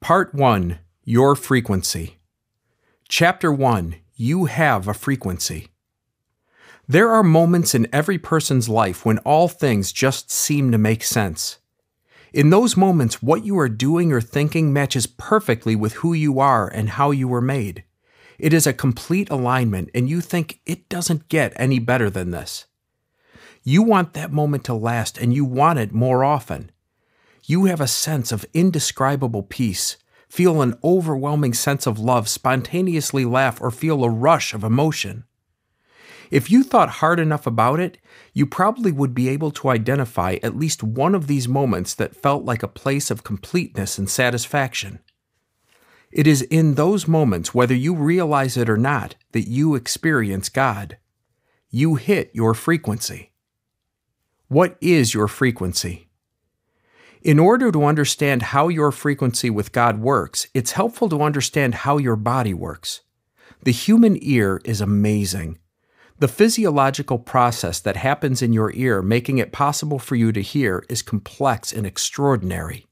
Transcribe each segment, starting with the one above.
Part 1. Your Frequency. Chapter 1. You have a frequency. There are moments in every person's life when all things just seem to make sense. In those moments, what you are doing or thinking matches perfectly with who you are and how you were made. It is a complete alignment, and you think it doesn't get any better than this. You want that moment to last, and you want it more often. You have a sense of indescribable peace, feel an overwhelming sense of love, spontaneously laugh, or feel a rush of emotion. If you thought hard enough about it, you probably would be able to identify at least one of these moments that felt like a place of completeness and satisfaction. It is in those moments, whether you realize it or not, that you experience God. You hit your frequency. What is your frequency? In order to understand how your frequency with God works, it's helpful to understand how your body works. The human ear is amazing. The physiological process that happens in your ear, making it possible for you to hear, is complex and extraordinary.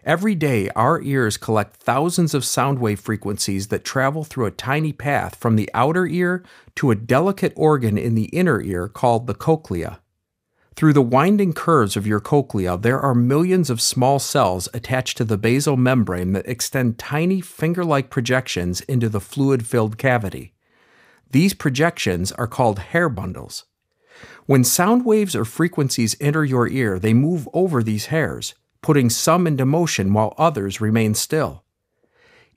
Every day, our ears collect thousands of sound wave frequencies that travel through a tiny path from the outer ear to a delicate organ in the inner ear called the cochlea. Through the winding curves of your cochlea, there are millions of small cells attached to the basal membrane that extend tiny finger-like projections into the fluid-filled cavity. These projections are called hair bundles. When sound waves or frequencies enter your ear, they move over these hairs, putting some into motion while others remain still.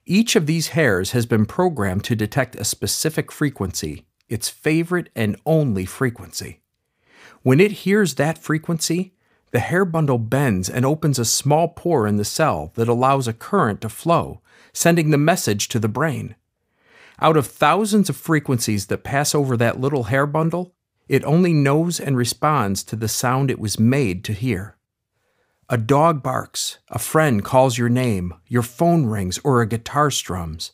Each of these hairs has been programmed to detect a specific frequency, its favorite and only frequency. When it hears that frequency, the hair bundle bends and opens a small pore in the cell that allows a current to flow, sending the message to the brain. Out of thousands of frequencies that pass over that little hair bundle, it only knows and responds to the sound it was made to hear. A dog barks, a friend calls your name, your phone rings, or a guitar strums.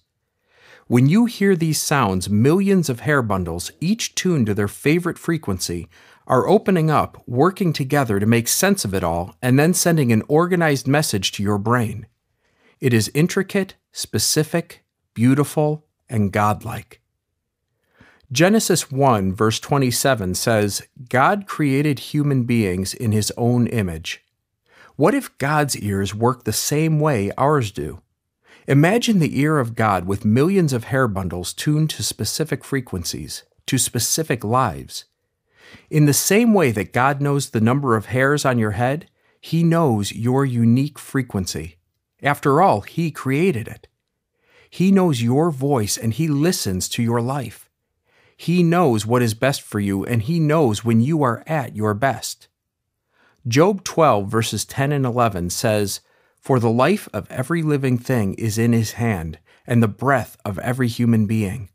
When you hear these sounds, millions of hair bundles, each tuned to their favorite frequency, are opening up, working together to make sense of it all, and then sending an organized message to your brain. It is intricate, specific, beautiful, and godlike. Genesis 1, verse 27 says, God created human beings in His own image. What if God's ears work the same way ours do? Imagine the ear of God with millions of hair bundles tuned to specific frequencies, to specific lives. In the same way that God knows the number of hairs on your head, He knows your unique frequency. After all, He created it. He knows your voice and He listens to your life. He knows what is best for you, and He knows when you are at your best. Job 12, verses 10 and 11 says, For the life of every living thing is in His hand, and the breath of every human being.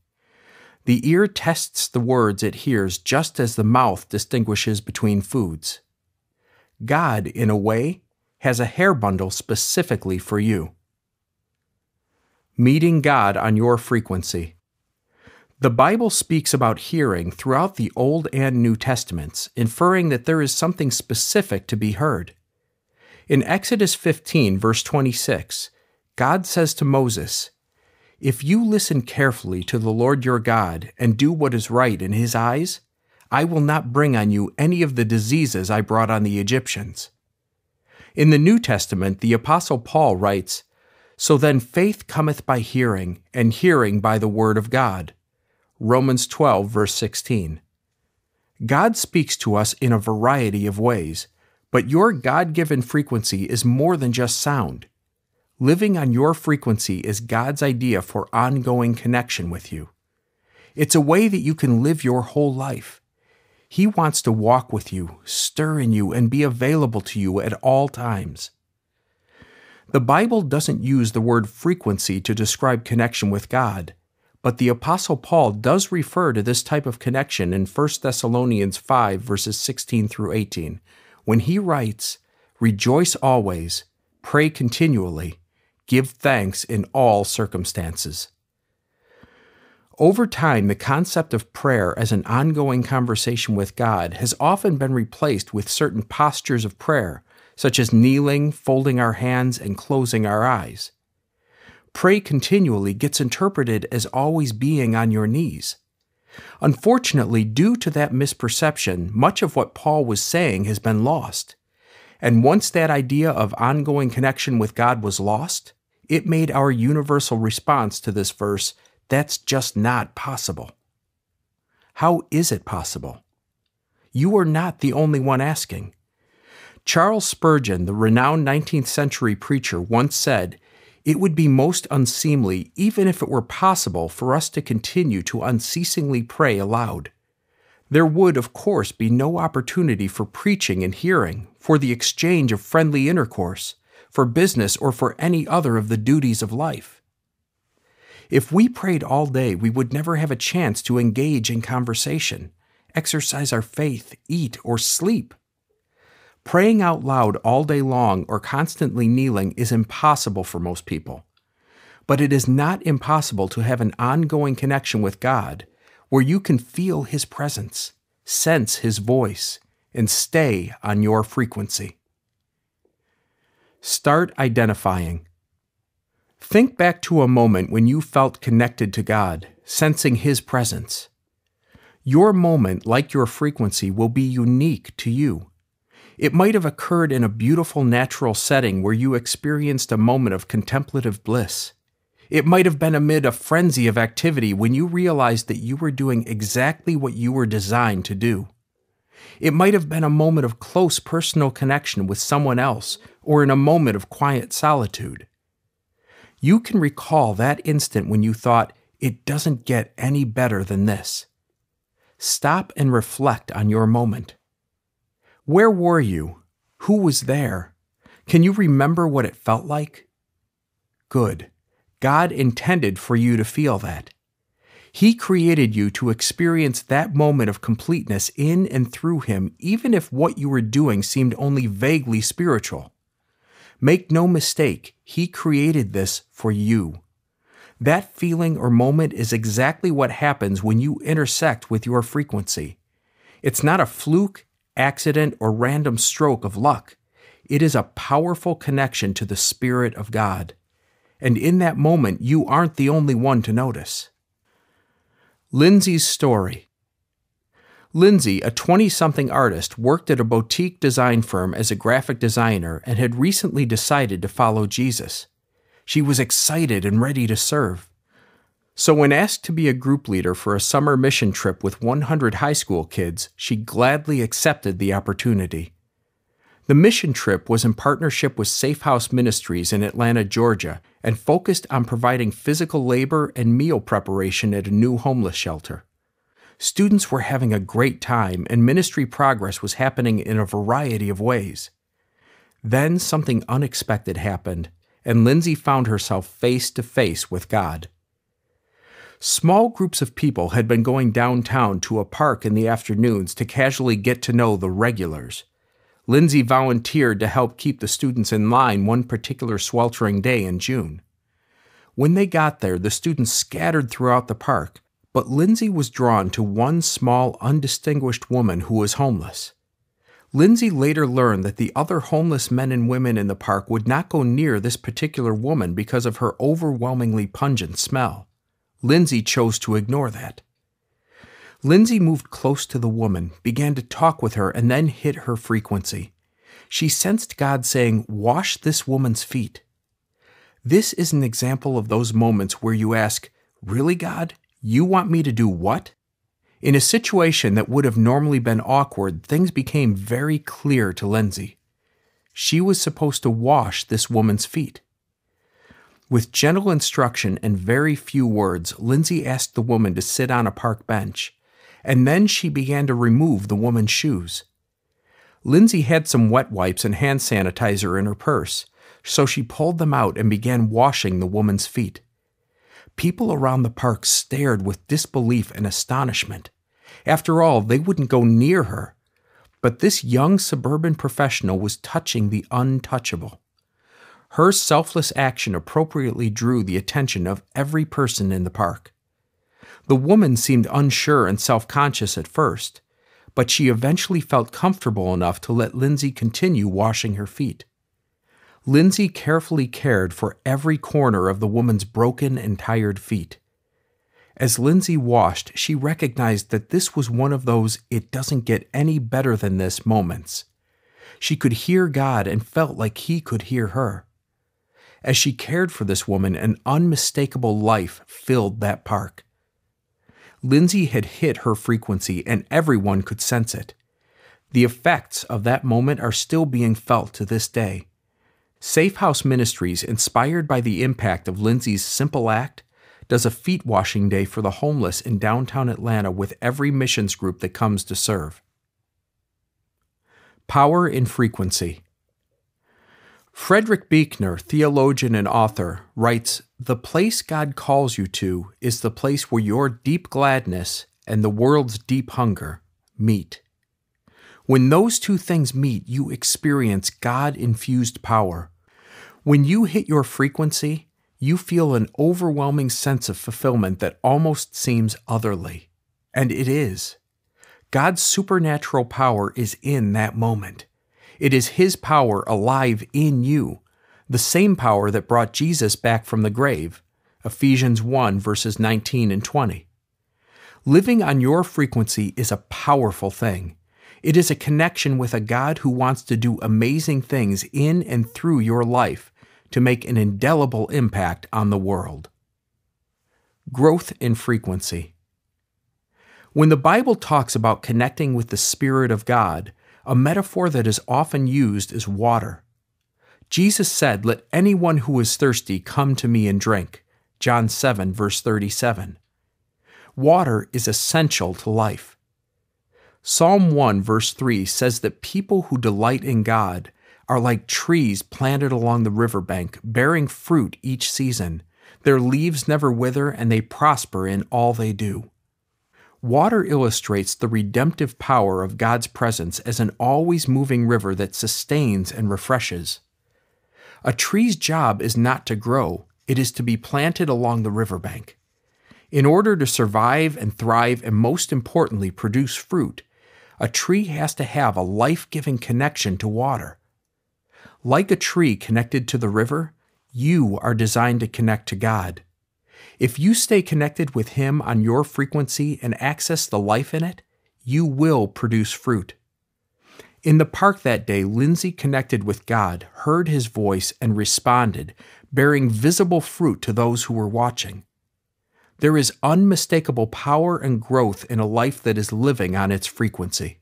The ear tests the words it hears just as the mouth distinguishes between foods. God, in a way, has a hair bundle specifically for you. Meeting God on your frequency. The Bible speaks about hearing throughout the Old and New Testaments, inferring that there is something specific to be heard. In Exodus 15, verse 26, God says to Moses, If you listen carefully to the Lord your God and do what is right in His eyes, I will not bring on you any of the diseases I brought on the Egyptians. In the New Testament, the Apostle Paul writes, So then faith cometh by hearing, and hearing by the word of God. Romans 12, verse 16. God speaks to us in a variety of ways, but your God-given frequency is more than just sound. Living on your frequency is God's idea for ongoing connection with you. It's a way that you can live your whole life. He wants to walk with you, stir in you, and be available to you at all times. The Bible doesn't use the word frequency to describe connection with God, but the Apostle Paul does refer to this type of connection in 1 Thessalonians 5, verses 16 through 18, when he writes, Rejoice always, pray continually, give thanks in all circumstances. Over time, the concept of prayer as an ongoing conversation with God has often been replaced with certain postures of prayer, such as kneeling, folding our hands, and closing our eyes. Pray continually gets interpreted as always being on your knees. Unfortunately, due to that misperception, much of what Paul was saying has been lost. And once that idea of ongoing connection with God was lost, it made our universal response to this verse, that's just not possible. How is it possible? You are not the only one asking. Charles Spurgeon, the renowned 19th century preacher, once said, "It would be most unseemly, even if it were possible, for us to continue to unceasingly pray aloud. There would, of course, be no opportunity for preaching and hearing, for the exchange of friendly intercourse, for business, or for any other of the duties of life. If we prayed all day, we would never have a chance to engage in conversation, exercise our faith, eat, or sleep. Praying out loud all day long or constantly kneeling is impossible for most people. But it is not impossible to have an ongoing connection with God where you can feel His presence, sense His voice, and stay on your frequency." Start identifying. Think back to a moment when you felt connected to God, sensing His presence. Your moment, like your frequency, will be unique to you. It might have occurred in a beautiful natural setting where you experienced a moment of contemplative bliss. It might have been amid a frenzy of activity when you realized that you were doing exactly what you were designed to do. It might have been a moment of close personal connection with someone else or in a moment of quiet solitude. You can recall that instant when you thought, "It doesn't get any better than this." Stop and reflect on your moment. Where were you? Who was there? Can you remember what it felt like? Good. God intended for you to feel that. He created you to experience that moment of completeness in and through Him, even if what you were doing seemed only vaguely spiritual. Make no mistake, He created this for you. That feeling or moment is exactly what happens when you intersect with your frequency. It's not a fluke, accident, or random stroke of luck. It is a powerful connection to the Spirit of God. And in that moment, you aren't the only one to notice. Lindseys' story. Lindsay, a 20-something artist, worked at a boutique design firm as a graphic designer and had recently decided to follow Jesus. She was excited and ready to serve. So when asked to be a group leader for a summer mission trip with 100 high school kids, she gladly accepted the opportunity. The mission trip was in partnership with Safe House Ministries in Atlanta, Georgia, and focused on providing physical labor and meal preparation at a new homeless shelter. Students were having a great time, and ministry progress was happening in a variety of ways. Then something unexpected happened, and Lindsay found herself face to face with God. Small groups of people had been going downtown to a park in the afternoons to casually get to know the regulars. Lindsay volunteered to help keep the students in line one particular sweltering day in June. When they got there, the students scattered throughout the park, but Lindsay was drawn to one small, undistinguished woman who was homeless. Lindsay later learned that the other homeless men and women in the park would not go near this particular woman because of her overwhelmingly pungent smell. Lindsay chose to ignore that. Lindsay moved close to the woman, began to talk with her, and then hit her frequency. She sensed God saying, "Wash this woman's feet." This is an example of those moments where you ask, "Really, God? You want me to do what?" In a situation that would have normally been awkward, things became very clear to Lindsay. She was supposed to wash this woman's feet. With gentle instruction and very few words, Lindsay asked the woman to sit on a park bench, and then she began to remove the woman's shoes. Lindsay had some wet wipes and hand sanitizer in her purse, so she pulled them out and began washing the woman's feet. People around the park stared with disbelief and astonishment. After all, they wouldn't go near her. But this young suburban professional was touching the untouchable. Her selfless action appropriately drew the attention of every person in the park. The woman seemed unsure and self-conscious at first, but she eventually felt comfortable enough to let Lindsay continue washing her feet. Lindsey carefully cared for every corner of the woman's broken and tired feet. As Lindsey washed, she recognized that this was one of those "it doesn't get any better than this" moments. She could hear God and felt like He could hear her. As she cared for this woman, an unmistakable life filled that park. Lindsey had hit her frequency, and everyone could sense it. The effects of that moment are still being felt to this day. Safe House Ministries, inspired by the impact of Lindsey's simple act, does a feet washing day for the homeless in downtown Atlanta with every missions group that comes to serve. Power in frequency. Frederick Buechner, theologian and author, writes, "The place God calls you to is the place where your deep gladness and the world's deep hunger meet. When those two things meet, you experience God-infused power. When you hit your frequency, you feel an overwhelming sense of fulfillment that almost seems otherly. And it is. God's supernatural power is in that moment. It is His power alive in you, the same power that brought Jesus back from the grave, Ephesians 1 verses 19 and 20. Living on your frequency is a powerful thing. It is a connection with a God who wants to do amazing things in and through your life to make an indelible impact on the world. Growth in frequency. When the Bible talks about connecting with the Spirit of God, a metaphor that is often used is water. Jesus said, "Let anyone who is thirsty come to me and drink," John 7, verse 37. Water is essential to life. Psalm 1, verse 3 says that people who delight in God are like trees planted along the riverbank, bearing fruit each season. Their leaves never wither, and they prosper in all they do. Water illustrates the redemptive power of God's presence as an always moving river that sustains and refreshes. A tree's job is not to grow, it is to be planted along the riverbank. In order to survive and thrive, and most importantly, produce fruit, a tree has to have a life-giving connection to water. Like a tree connected to the river, you are designed to connect to God. If you stay connected with Him on your frequency and access the life in it, you will produce fruit. In the park that day, Lindsey connected with God, heard His voice, and responded, bearing visible fruit to those who were watching. There is unmistakable power and growth in a life that is living on its frequency.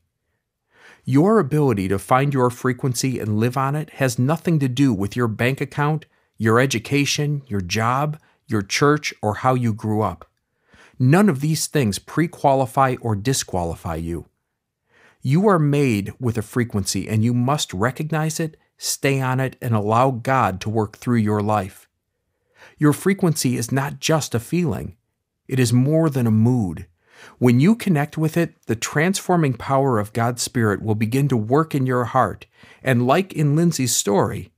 Your ability to find your frequency and live on it has nothing to do with your bank account, your education, your job, your church, or how you grew up. None of these things pre-qualify or disqualify you. You are made with a frequency, and you must recognize it, stay on it, and allow God to work through your life. Your frequency is not just a feeling. It is more than a mood. When you connect with it, the transforming power of God's Spirit will begin to work in your heart, and like in Lindsey's story,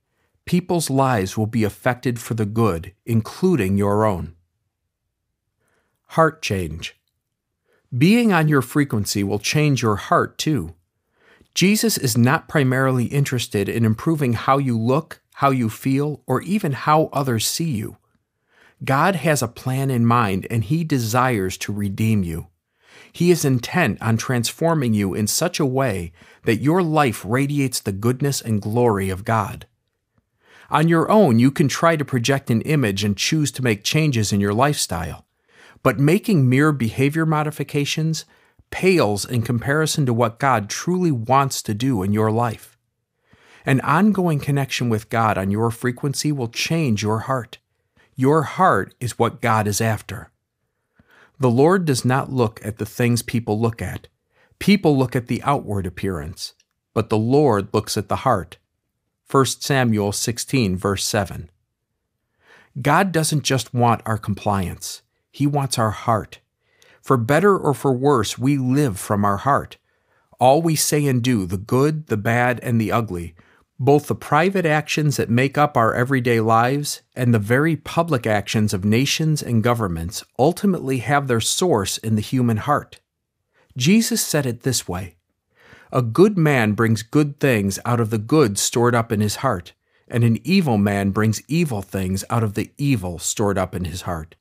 people's lives will be affected for the good, including your own. Heart change. Being on your frequency will change your heart too. Jesus is not primarily interested in improving how you look, how you feel, or even how others see you. God has a plan in mind, and He desires to redeem you. He is intent on transforming you in such a way that your life radiates the goodness and glory of God. On your own, you can try to project an image and choose to make changes in your lifestyle, but making mere behavior modifications pales in comparison to what God truly wants to do in your life. An ongoing connection with God on your frequency will change your heart. Your heart is what God is after. The Lord does not look at the things people look at. People look at the outward appearance, but the Lord looks at the heart. 1 Samuel 16, verse 7. God doesn't just want our compliance. He wants our heart. For better or for worse, we live from our heart. All we say and do, the good, the bad, and the ugly, both the private actions that make up our everyday lives and the very public actions of nations and governments, ultimately have their source in the human heart. Jesus said it this way: "A good man brings good things out of the good stored up in his heart, and an evil man brings evil things out of the evil stored up in his heart.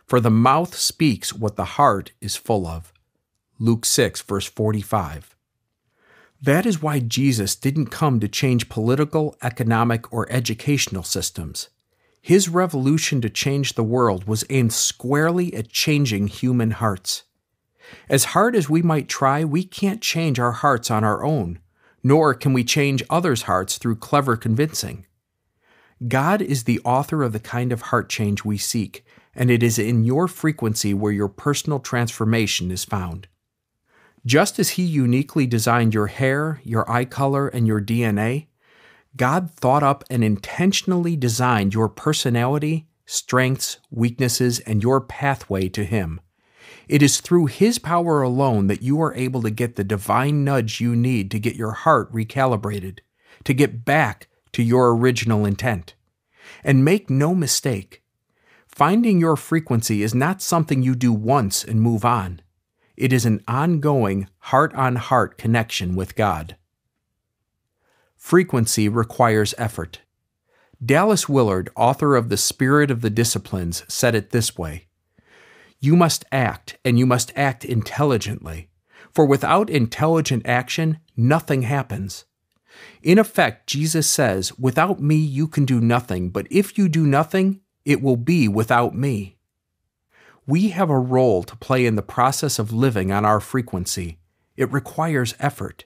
For the mouth speaks what the heart is full of. Luke 6, verse 45. That is why Jesus didn't come to change political, economic, or educational systems. His revolution to change the world was aimed squarely at changing human hearts. As hard as we might try, we can't change our hearts on our own, nor can we change others' hearts through clever convincing. God is the author of the kind of heart change we seek, and it is in your frequency where your personal transformation is found. Just as He uniquely designed your hair, your eye color, and your DNA, God thought up and intentionally designed your personality, strengths, weaknesses, and your pathway to Him. It is through His power alone that you are able to get the divine nudge you need to get your heart recalibrated, to get back to your original intent. And make no mistake, finding your frequency is not something you do once and move on. It is an ongoing heart-on-heart connection with God. Frequency requires effort. Dallas Willard, author of The Spirit of the Disciplines, said it this way: "You must act, and you must act intelligently, for without intelligent action, nothing happens." In effect, Jesus says, "Without me you can do nothing, but if you do nothing, it will be without me." We have a role to play in the process of living on our frequency. It requires effort.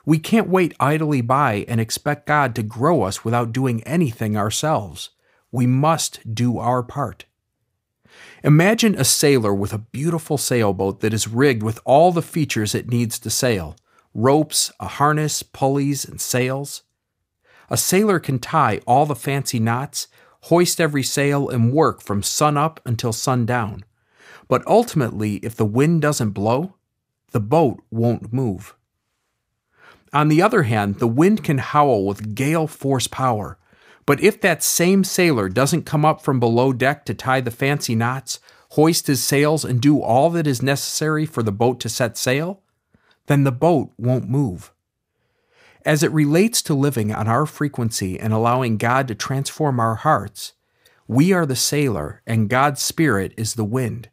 We can't wait idly by and expect God to grow us without doing anything ourselves. We must do our part. Imagine a sailor with a beautiful sailboat that is rigged with all the features it needs to sail: ropes, a harness, pulleys, and sails. A sailor can tie all the fancy knots, hoist every sail, and work from sun up until sundown. But ultimately, if the wind doesn't blow, the boat won't move. On the other hand, the wind can howl with gale force power, but if that same sailor doesn't come up from below deck to tie the fancy knots, hoist his sails, and do all that is necessary for the boat to set sail, then the boat won't move. As it relates to living on our frequency and allowing God to transform our hearts, we are the sailor and God's Spirit is the wind.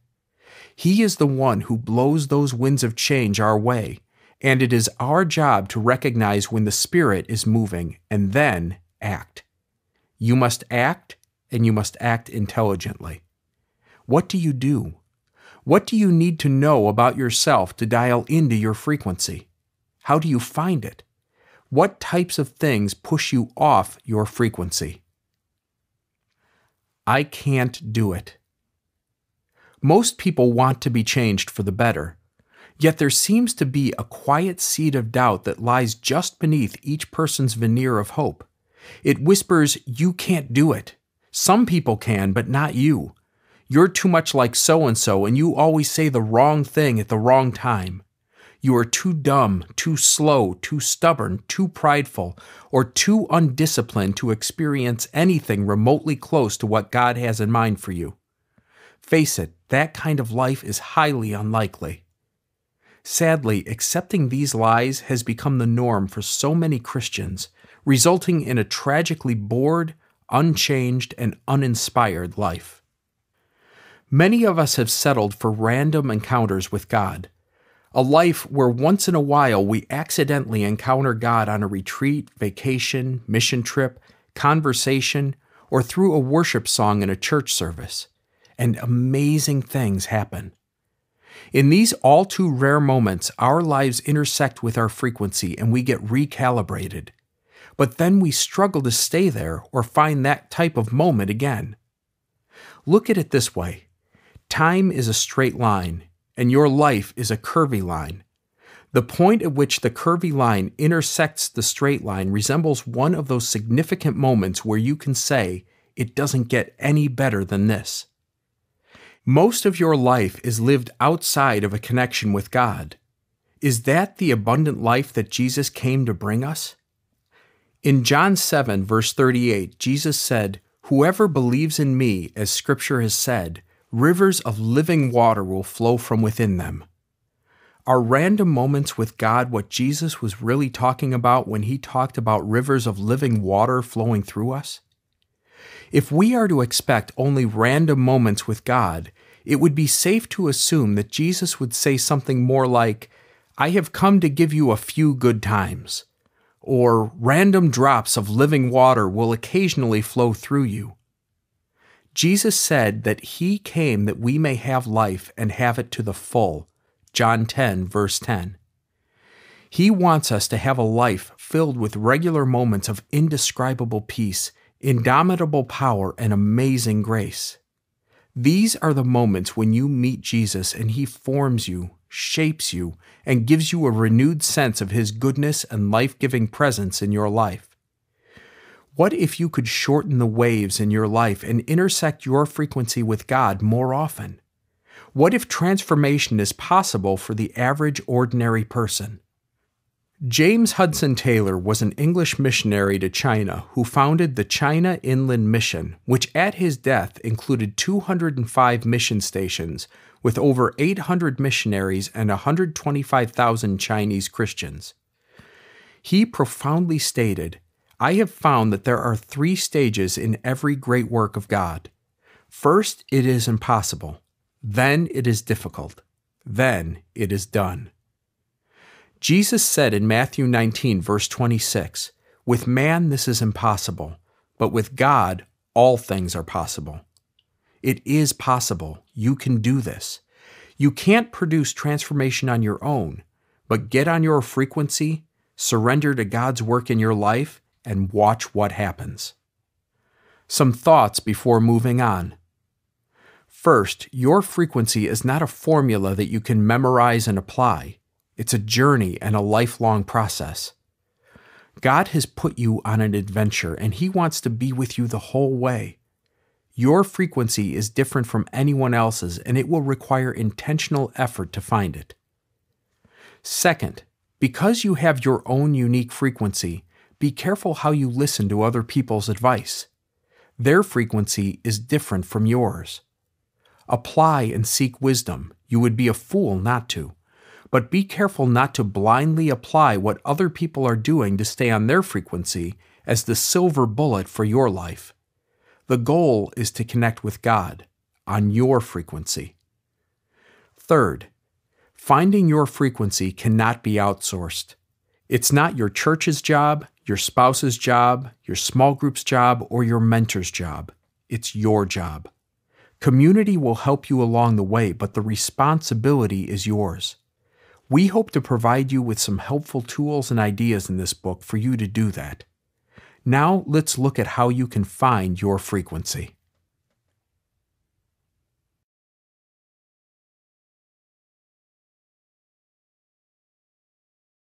He is the one who blows those winds of change our way, and it is our job to recognize when the Spirit is moving and then act. You must act, and you must act intelligently. What do you do? What do you need to know about yourself to dial into your frequency? How do you find it? What types of things push you off your frequency? I can't do it. Most people want to be changed for the better, yet there seems to be a quiet seed of doubt that lies just beneath each person's veneer of hope. It whispers, "You can't do it. Some people can, but not you. You're too much like so-and-so, and you always say the wrong thing at the wrong time. You are too dumb, too slow, too stubborn, too prideful, or too undisciplined to experience anything remotely close to what God has in mind for you." Face it, that kind of life is highly unlikely. Sadly, accepting these lies has become the norm for so many Christians, resulting in a tragically bored, unchanged, and uninspired life. Many of us have settled for random encounters with God, a life where once in a while we accidentally encounter God on a retreat, vacation, mission trip, conversation, or through a worship song in a church service, and amazing things happen. In these all too rare moments, our lives intersect with our frequency and we get recalibrated. But then we struggle to stay there or find that type of moment again. Look at it this way. Time is a straight line, and your life is a curvy line. The point at which the curvy line intersects the straight line resembles one of those significant moments where you can say, "It doesn't get any better than this." Most of your life is lived outside of a connection with God. Is that the abundant life that Jesus came to bring us? In John 7, verse 38, Jesus said, "Whoever believes in me, as Scripture has said, rivers of living water will flow from within them." Are random moments with God what Jesus was really talking about when he talked about rivers of living water flowing through us? If we are to expect only random moments with God, it would be safe to assume that Jesus would say something more like, "I have come to give you a few good times," or "random drops of living water will occasionally flow through you." Jesus said that he came that we may have life and have it to the full. John 10, verse 10. He wants us to have a life filled with regular moments of indescribable peace, indomitable power, and amazing grace. These are the moments when you meet Jesus and he forms you, shapes you, and gives you a renewed sense of his goodness and life-giving presence in your life. What if you could shorten the waves in your life and intersect your frequency with God more often? What if transformation is possible for the average, ordinary person? James Hudson Taylor was an English missionary to China who founded the China Inland Mission, which at his death included 205 mission stations with over 800 missionaries and 125,000 Chinese Christians. He profoundly stated, "I have found that there are 3 stages in every great work of God. First, it is impossible. Then it is difficult. Then it is done." Jesus said in Matthew 19, verse 26, "With man this is impossible, but with God all things are possible." It is possible. You can do this. You can't produce transformation on your own, but get on your frequency, surrender to God's work in your life, and watch what happens. Some thoughts before moving on. First, your frequency is not a formula that you can memorize and apply. It's a journey and a lifelong process. God has put you on an adventure, and he wants to be with you the whole way. Your frequency is different from anyone else's, and it will require intentional effort to find it. Second, because you have your own unique frequency, be careful how you listen to other people's advice. Their frequency is different from yours. Apply and seek wisdom. You would be a fool not to. But be careful not to blindly apply what other people are doing to stay on their frequency as the silver bullet for your life. The goal is to connect with God on your frequency. Third, finding your frequency cannot be outsourced. It's not your church's job, your spouse's job, your small group's job, or your mentor's job. It's your job. Community will help you along the way, but the responsibility is yours. We hope to provide you with some helpful tools and ideas in this book for you to do that. Now let's look at how you can find your frequency.